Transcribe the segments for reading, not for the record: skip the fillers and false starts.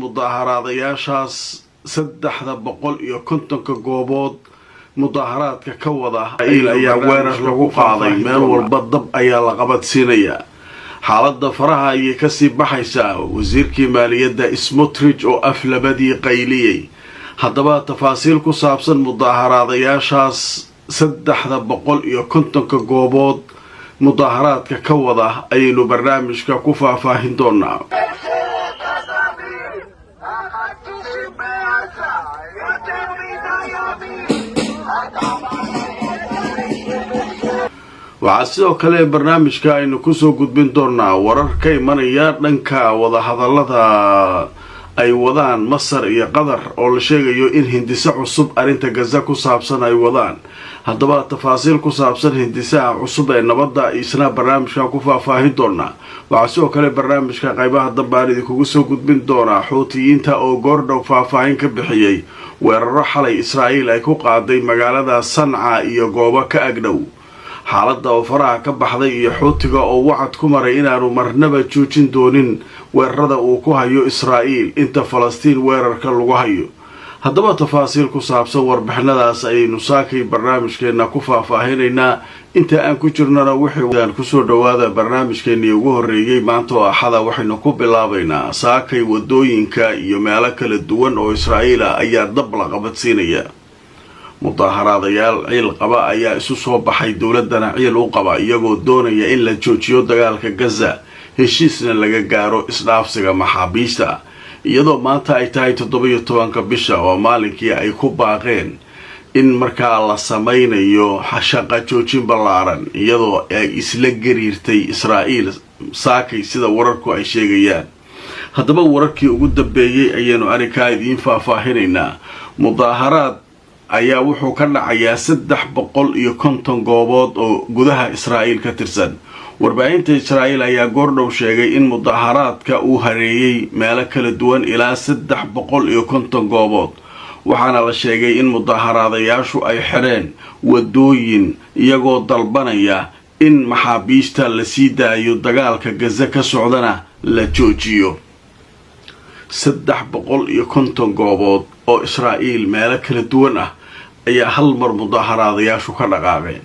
mudaaharaadayaashaas 350 goobood mudaaharaadka ka wada ayaa weerar lagu qaaday meel walba dab ayaa la qabadsiinaya xaaladda faraha ayay ka sii baxaysaa wasiirkii maaliyadda Smotrich oo aflabadii qayliyay haddaba tafaasiil ku saabsan mudaaharaadayaashaas 350 goobood mudaaharaadka ka wada ayaynu barnaamijka ku faahfaahin doonaa waxaa sidoo kale barnaamijka aynu kusoo gudbin doonaa warar ka imanaya dhanka wadahadallada ay wadaan Masar iyo Qatar oo la sheegayo in hindise cusub arinta Gaza ku saabsan ay wadaan haddaba tafaasiil ku saabsan hindisaha cusub ee nabadda isna barnaamijka ku faahfaahin doonaa waxaa sidoo kale barnaamijka qaybaha dambaanidi kugu soo gudbin doonaa Xuutiyiinta oo goordhow faahfaahin ka bixiyay weeraro xalay Israa'iil ay ku qaaday magaalada Sanca iyo goobo ka agdhow xaaladda oo faraha ka baxday iyo Xuutiga oo wacad ku maray inaanu marnaba joojin doonin weerarada uu ku hayo Israa'iil inta Falastiin weerarka lagu hayo haddaba tafaasiil ku saabsan warbixinadaas ayaynu saakay barnaamijkeena ku faahfaahinaynaa inta aan ku jirnana wixii ku soo dhawaada barnaamijkeennii ugu horeeyay maanta oo axada waxaynu ku bilaabaynaa saakay wadooyinka iyo meelo kala duwan oo Israa'iil ayaa dab la qabadsiinaya mudaaharaadayaal ciil qaba ayaa isu soo baxay dowladana ciil u qaba iyagoo doonaya in la joojiyo dagaalka Gaza heshiisna laga gaaro isdhaafsiga maxaabiista iyadoo maanta ay tahay 17 bisha oo maalinkii ay ku baaqeen in markaa la samaynayo shaqo joojin ballaaran iyadoo ay isla gariirtay Israa'iil saakay sida wararku ay sheegayaan haddaba wararkii ugu dambeeyay ayaynu arrinka idiin faahfaahinaynaa mudaaharaad ayaa wuxuu ka dhacayaa 350 goobood oo gudaha Israa'iil ka tirsan warbaahinta Israa'iil ayaa goordhow sheegay in mudaaharaadka uu hareeyay meelo kala duwan ilaa 350 goobood waxaana la sheegay in mudaaharaadayaashu ay xireen wadooyin iyagoo dalbanaya in maxaabiista la sii daayo dagaalka Gaza ka socdana la joojiyo 350 goobood oo Israa'iil meelo kala duwan ah ayaa hal mar mudaaharaadayaashu ka dhaqaaqeen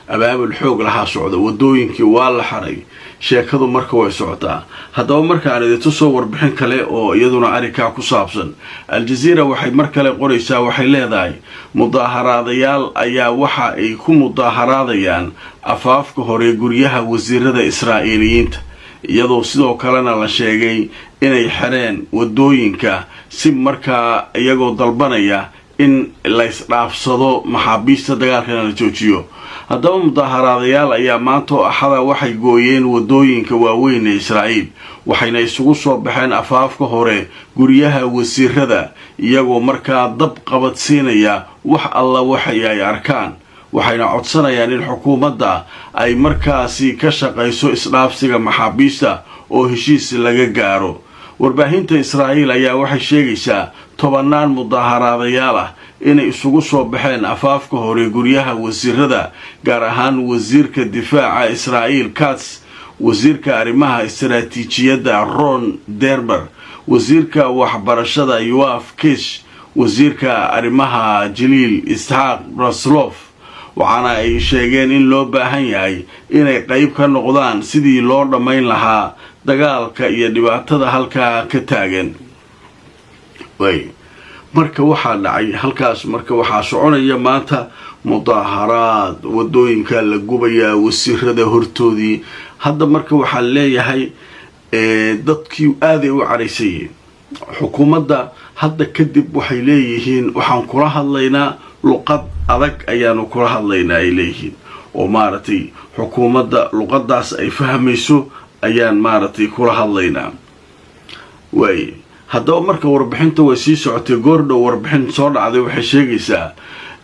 abaabul xoog laha socda wadooyinkii waa la xaray sheekadu marka way socotaa haddaba markaan idin soo warbixin kale oo iyaduna arrinka ku saabsan Al Jazeera waxay mar kale qoraysaa waxay leedahay mudaaharaadayaal ayaa waxa ay ku mudaaharaadayaan afaafka hore guryaha wasiirada Israa'iiliyiinta iyadoo sidoo kalena la sheegay inay xireen wadooyinka si markaa iyagoo dalbanaya in la isdhaafsado maxaabiista dagaalkana la joojiyo haddaba mudaaharaadayaal ayaa maanta axada waxay gooyeen wadooyinka waaweyn ee Israa'iil waxayna isugu soo baxeen afaafka hore guryaha wasiirada iyagoo markaa dab qabadsiinaya wax alla waxay ay arkaan waxayna codsanayaan in xukuumadda ay markaasi ka shaqayso isdhaafsiga maxaabiista oo heshiis laga gaaro warbaahinta Israa'iil ayaa waxay sheegaysaa tobanaan mudaaharaadayaal ah inay isugu soo baxeen afaafka hore guryaha wasiirada gaar ahaan wasiirka difaaca Israa'iil Katz wasiirka arrimaha istiraatiijiyadda Ron Dermer wasiirka waxbarashada Yoav Kish wasiirka arrimaha Jilil Ishaq Raslov waxaana ay sheegeen in loo baahan yahay inay qayb ka noqdaan sidii loo dhamayn lahaa dagaalka iyo dhibaatada halka ka taagan marka waxaa dhacay halkaas marka waxaa soconaya maanta mudaaharaad wadooyinka la gubaya wasiirada hortoodii hadda marka waxaa leeyahay dadkii aad ay u caraysayeen xukuumadda hadda kadib waxay leeyihiin waxaan kula hadlaynaa luqad adag ayaanu kula hadlaynaa ay leeyihiin oo maaragtay xukuumadda luqadaas ay fahmayso ayaan maaragtay kula hadlaynaa haddaba marka warbixinta way sii socotay goordhow warbixin soo dhacday waxay sheegaysaa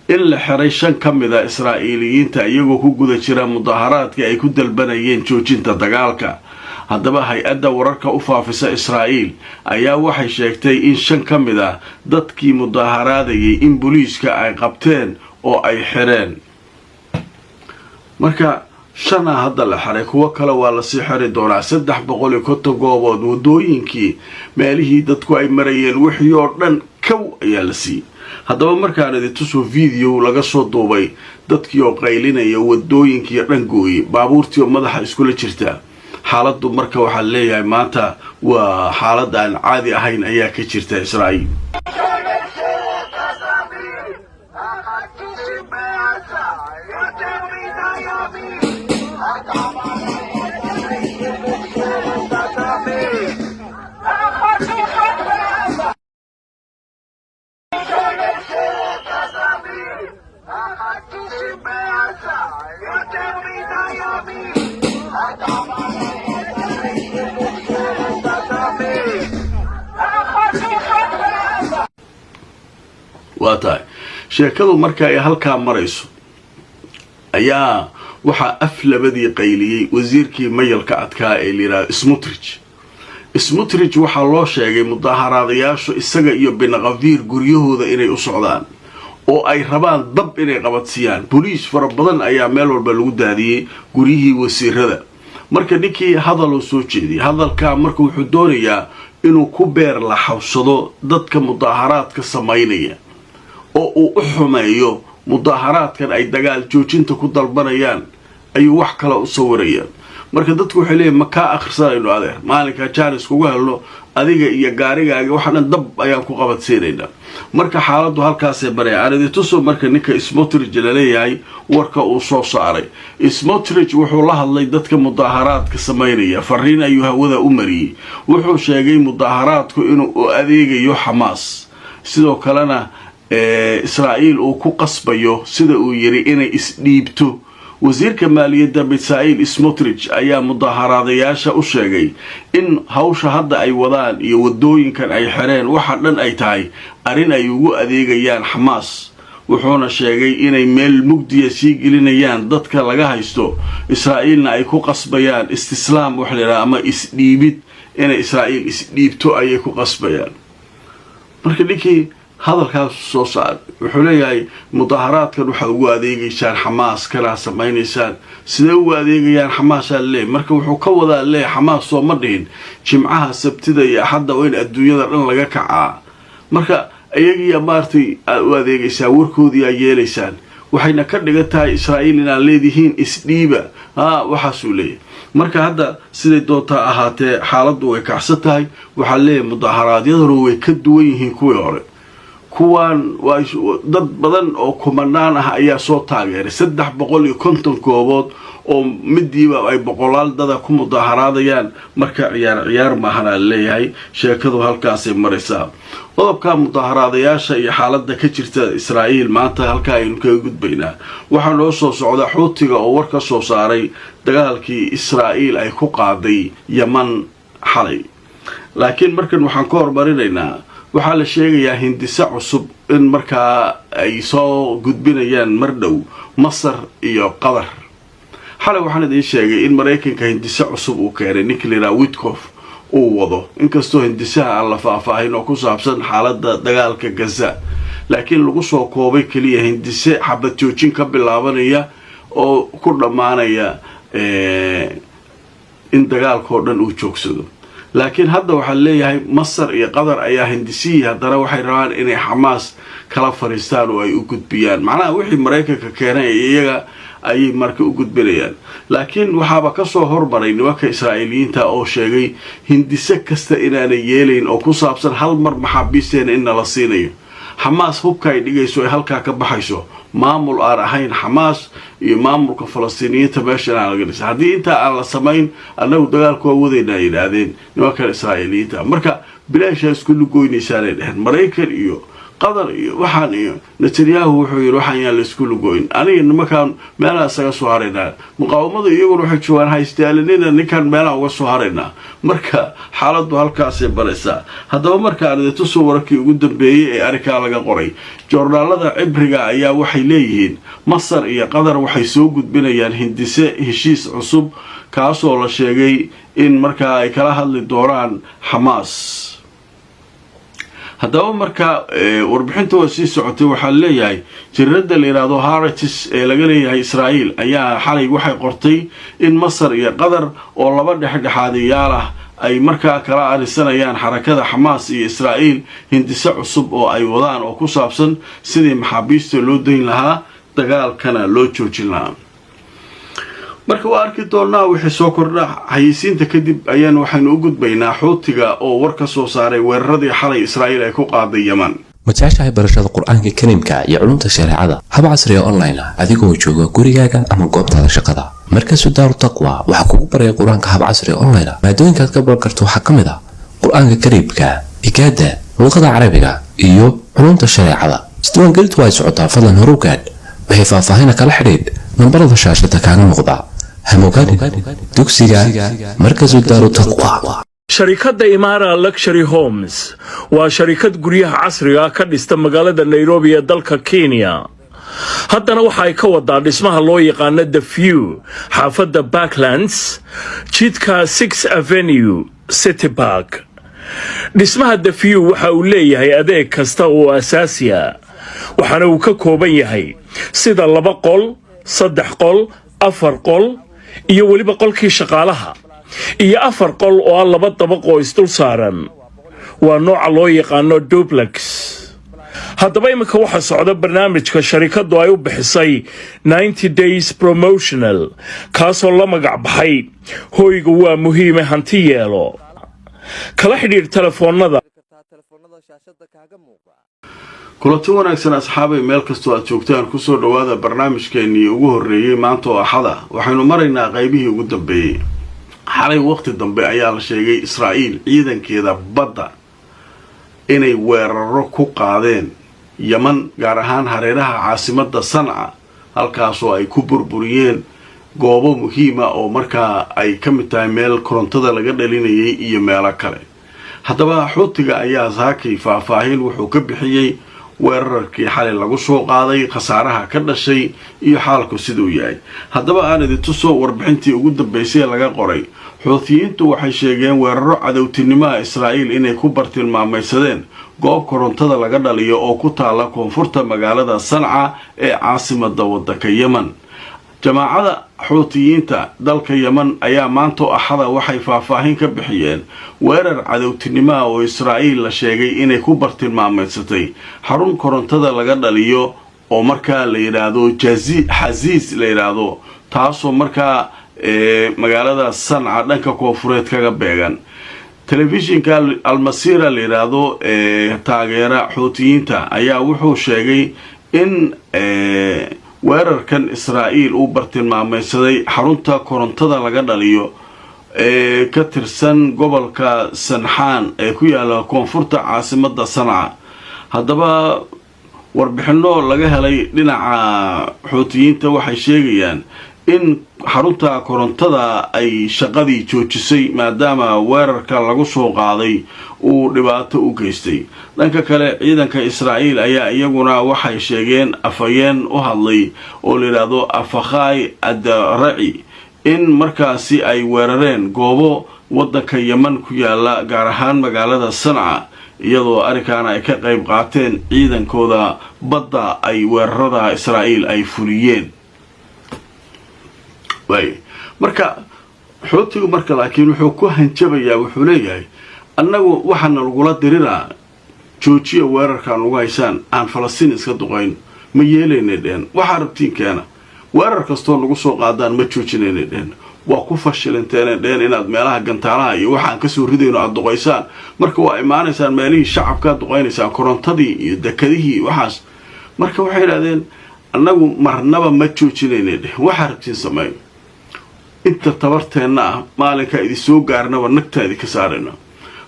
in la xiray 5 ka mid ah Israa'iiliyiinta iyagoo ku guda jira mudaaharaadka ay ku dalbanayeen joojinta dagaalka haddaba hay-adda wararka u faafisa Israa'iil ayaa waxay sheegtay in 5 ka mid ah dadkii mudaaharaadayay in booliiska ay qabteen oo ay xireen marka shana hadda la xiray, kuwo kale waa lasii xiri doonaa. 350 goobood wadooyinkii meelihii dadku ay marayeen wixii oo dhan kow ayaa la siiyey. haddaba markaan idin tuso video laga soo duubay dadkii oo qaylinaya wadooyinkii dhan gooyay, baabuurtii oo madaxa iskula jirta. xaaladdu marka waxaa leeyahay maanta waa xaalad aan caadi ahayn ayaa ka jirta Israa'iil. waatahay sheekadu marka ay halka marayso ayaa waxa aflabadii qayliyay wasiirkii mayalka adkaa ee liraa Smotrich waxa loo sheegay mudaharaadayaashu isaga iyo Benqaviir guryahooda inay u socdaan oo ay rabaan dab inay qabadsiyaan. booliis fara badan ayaa meel walba lagu daadiyay guryihii wasiirada. marka ninkii hadal soo jeediyay hadalka marka wuxuu doonayaa inuu ku beer la xawsado dadka mudaharaadka sameynaya oo uu u xumeeyo mudaharaadkan ay dagaal joojinta ku dalbanayaan ayuu wax kale u sawirayaan. marka dadku waxay leeyihiin ma ka akhrisanayno adeer maalinka jaanis kugu helno adiga iyo gaarigaaga waxaan dab ayaan ku qabadsiinayna. marka xaaladdu halkaas ay baray aanadi tuso. marka ninka Smotrich la leeyahay warka uu soo saaray, Smotrich wuxuu la hadlay dadka mudaharaadka sameynaya, fariin ayuu hawada u mariyay. wuxuu sheegay mudaharaadku inuu u adeegayo Xamaas, sidoo kalena Israa'iil uu ku qasbayo sida uu yiri inay isdhiibto. wasiirka maaliyadda Bezalel Smotrich ayaa mudaharaadayaasha u sheegay in hawsha hadda ay wadaan iyo wadooyinkan ay xireen waxa dhan ay tahay arin ay ugu adeegayaan Xamaas. wuxuuna sheegay inay meel mugdiya sii gelinayaan dadka laga haysto, Israa'iilna ay ku qasbayaan istislaam wax leeyahay ama isdhiibid, inay Israa'iil isdhiibto ayay ku qasbayaan. marka ninkii hadalkaas soo saaray wuxuu leeyahay mudaharaadkan waxa ugu adeegaysaan Xamaas kana sameeynaysan sidee ugu adeegayaan Xamaas alle. marka wuxuu ka wadaa leeyahay Xamaas soo ma dhihin jimcaha sabtida iyo axadda oo in adduunyada dhan laga kacaa. marka ayagii maartay u adeegaysaa warkoodii ay yeelaysaan waxayna ka dhigan tahay Israa'iil inaan leedihiin isdhiiba waxaasuu leeyahay. marka hadda siday doontaa ahaatee xaaladdu way kacsan tahay. waxaa leeyahay mudaharaadyaduna way ka duwan yihiin kuwii hore. kuwaan waa dad badan oo kumanaan ah ayaa soo taageeray 350 goobood oo midiiba ay boqolaal dada ku mudaharaadayaan. marka ciyaar ma aha leeyahay sheekadu halkaas ay maraysaa. qodobka mudaharaadayaasha iyo xaaladda ka jirta Israa'iil maanta halka aynu ka gudbaynaa. waxaa noo soo socda Xuutiga oo war ka soo saaray dagaalkii Israa'iil ay ku qaaday Yaman xalay. laakiin markan waxaan ka hormarinaynaa waxaa la sheegayaa hindisa cusub in markaa ay soo gudbinayaan mar dhow Masar iyo Qatar. xalay waxaan idin sheegay in Mareykanka hindisa cusub uu keenay Nicolas Witkoff uu wado, inkastoo hindisaha aan la faahfaahin oo ku saabsan xaaladda dagaalka Gaza, laakiin lagu soo koobay kaliya hindise xabad joojin ka bilaabanaya oo ku dhamaanaya in dagaalka oo dhan uu joogsado. laakiin hadda waxaa leeyahay Masar iyo Qatar ayaa hindisii haddana waxay rabaan inay Xamaas kala fariistaan oo ay u gudbiyaan. macnaha wixii Mareykanka keenay iyaga ay marka u gudbinayaan. laakiin waxaaba ka soo hormaray nimanka Israa'iiliyiinta oo sheegay hindise kasta inaanay yeelayn oo ku saabsan hal mar maxaabiisteen in la siinayo. Xamaas hubka ay dhigayso ay halka ka baxayso maamul aan ahayn Xamaas iyo maamulka Falastiiniyiinta meesha aan laga dhisay. haddii inta aan la samayn annagu dagaalku waa wadaynaa yidhaahdeen nimanka Israa'iiliyiinta. marka bilaasha isku lugoynaysaanay dheheen Mareykan iyo Qatar iyo waxaan iyo Netanyahu wuxuu yiri waxaan yaa la isku lugoyn. aniga nimankan meelaha isaga soo hareynaa muqaawamada iyaguna waxay joogaan haystaalinina ninkan meelaha uga soo hareynaa. marka xaaladdu halkaas ay baraysaa. haddaba marka aan idin tuso wararkii ugu dambeeyay ee arrinka laga qoray joornaalada cibriga ayaa waxay leeyihiin Masar iyo Qatar waxay soo gudbinayaan hindise heshiis cusub kaasoo la sheegay in markaa ay kala hadli doonaan Xamaas. haddaba marka warbixinta oo sii socotay waxaa leeyahay jiradda la yiraahdo Haaretz ee laga leeyahay Israa'iil ayaa xalay waxay qortay in Masar iyo Qatar oo laba dhexdhexaadiyaal ah ay markaa kala arisanayaan xarakada Xamaas iyo Israa'iil hindise cusub oo ay wadaan oo ku saabsan sidii maxaabiista loo deyn lahaa dagaalkana loo joojin lahaa marka waa arki doonaa wixii soo kordha haysiinta kadib ayaan waxaanu u gudbaynaa Xuutiga oo war ka soo saaray weeraradii xalay Israa'iil ay ku qaaday Yemen متعشى برشاد القرآن الكريم يعلم الشريعة هب عصرية أونلاين أذيكو جوجا كوريجا أما قوبت هذا الشقة مركز دار التقوى وحقوق بري القرآن كهب عصرية أونلاين ما دون كتكبر كرتو حكم ذا القرآن الكريم إجادة لغة عربية إيو علوم الشريعة استوى قلت وايد سعودة فضلا هروكان وهي فاهينا كالحديد من برض الشاشة كان مغضى هموكان دوكسيجا مركز دار التقوى شركة إمارة لكشري هومز وشركة قريها عصرية كدست مقالة نيروبي دالكا كينيا haddana waxa ay ka wadaa dhismaha loo yaqaan The View xaafadda Backlands jidka 6 Avenue City Park dhismaha The View waxa uu leeyahay adeeg kasta oo asaasi ah waxaana uu ka kooban yahay sida 2 qol 3 qol 4 qol iyo waliba qolkii shaqaalaha iyo 4 qol oo 2 dabaq oo isdul saaran waa nooca loo yaqaan duplex haddaba imika waxa socda barnaamijka sharikadu ay u bixisay 90 days promotional kaasoo la magac baxay hoyga waa muhiim hanti yeelo kala xidhiir telefoonada kulanti wanaagsan asxaabay meel kastoo aad joogtaan ku soo dhawaada barnaamijkeennii ugu horeeyay maanta oo axada waxaynu maraynaa qaybihii ugu dambeeyay xalay waqti dambe ayaa la sheegay Israa'iil ciidankeeda badda inay weeraro ku qaadeen Yemen gaar ahaan hareeraha caasimadda Sanca halkaasoo ay ku burburiyeen goobo muhiim ah oo markaa ay ka mid tahay meel korontada laga dhalinayay iyo meelo kale haddaba Xuutiga ayaa saakay faahfaahin wuxuu ka bixiyay weerarkii xalay lagu soo qaaday khasaaraha ka dhashay iyo xaalku sidoo yahay haddaba aan idin tuso warbixintii ugu dambeysay laga qoray Xuutiyiintu waxay sheegeen weeraro cadawtinimo Israa'iil inay ku bartilmaamaysadeen goob korontada laga dhaliyo oo ku taala koonfurta magaalada Sanca ee caasimadda waddanka Yemen jamaacada Xuutiyiinta dalka Yemen ayaa maanta axada waxay faahfaahin ka bixiyeen weerar cadawtinimo oo Israa'iil la sheegay inay ku bartilmaameysatay xarun korontada laga dhaliyo oo markaa la yiraahdo Xasiis la yiraahdo taasoo markaa magaalada Sanca dhanka koonfureed kaga beegan telefishinka Al-Masira la yiraahdo taageera Xuutiyiinta ayaa wuxuu sheegay in weerarkan Israa'iil uu bartilmaameysaday xarunta korontada laga dhaliyo ka tirsan gobolka Sanxaan ee ku yaala koonfurta caasimadda Sanca haddaba warbixino laga helay dhinaca Xuutiyiinta waxay sheegayaan in xarunta korontada ay shaqadii joojisay maadaama weerarka lagu soo qaaday uu dhibaato u geystay dhanka kale ciidanka Israa'iil ayaa iyaguna waxay sheegeen afayeen u hadlay oo la yiraahdo Afakhay ad-Ra'i in markaasi ay weerareen goobo waddanka Yemen ku yaala gaar ahaan magaalada Sanca iyadoo arkaan ay ka qayb qaateen ciidankooda badda ay weerarada Israa'iil ay fuliyeen marka Xuutigu marka laakiin wuxuu ku hanjabayaa wuxuu leeyahay annagu waxaan lagula diriraa joojiya weerarkan ugu haysaan aan Falastiin iska duqayn ma yeeleyneen waxa rabtiinkeena weerar kastoo lagu soo qaadaan ma joojineen waa ku fashilanteen inaad meelaha gantaalaha iyo waxaan ka soo ridayno aad duqaysaan marka waa imaanaysaan meelihii shacabka duqaynaysan korontadii iyo dekadihii waxaas marka waxay yiraahdeen annagu marnaba ma joojineen waxa rabtiin sameey inta tabarteena maalinka idin soo gaarnaba nagtaadi ka saarayna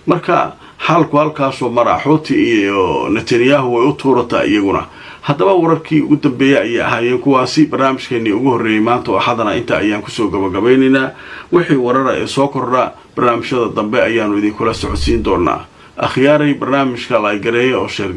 marka xalku halkaasoo maraa Xuuti iyo Netanyahu way u tuurata iyaguna haddaba wararkii ugu dambeeyay ayaa ahaayeen kuwaasi barnaamijkeennii ugu horeeyay maanta oo xadana inta ayaan ku soo gabagabaynaynaa wixii warar ee soo kordha barnaamijyada dambe ayaanu idin kula socodsiin doonaa akhyaaray barnaamijka la gareeyo oo sheer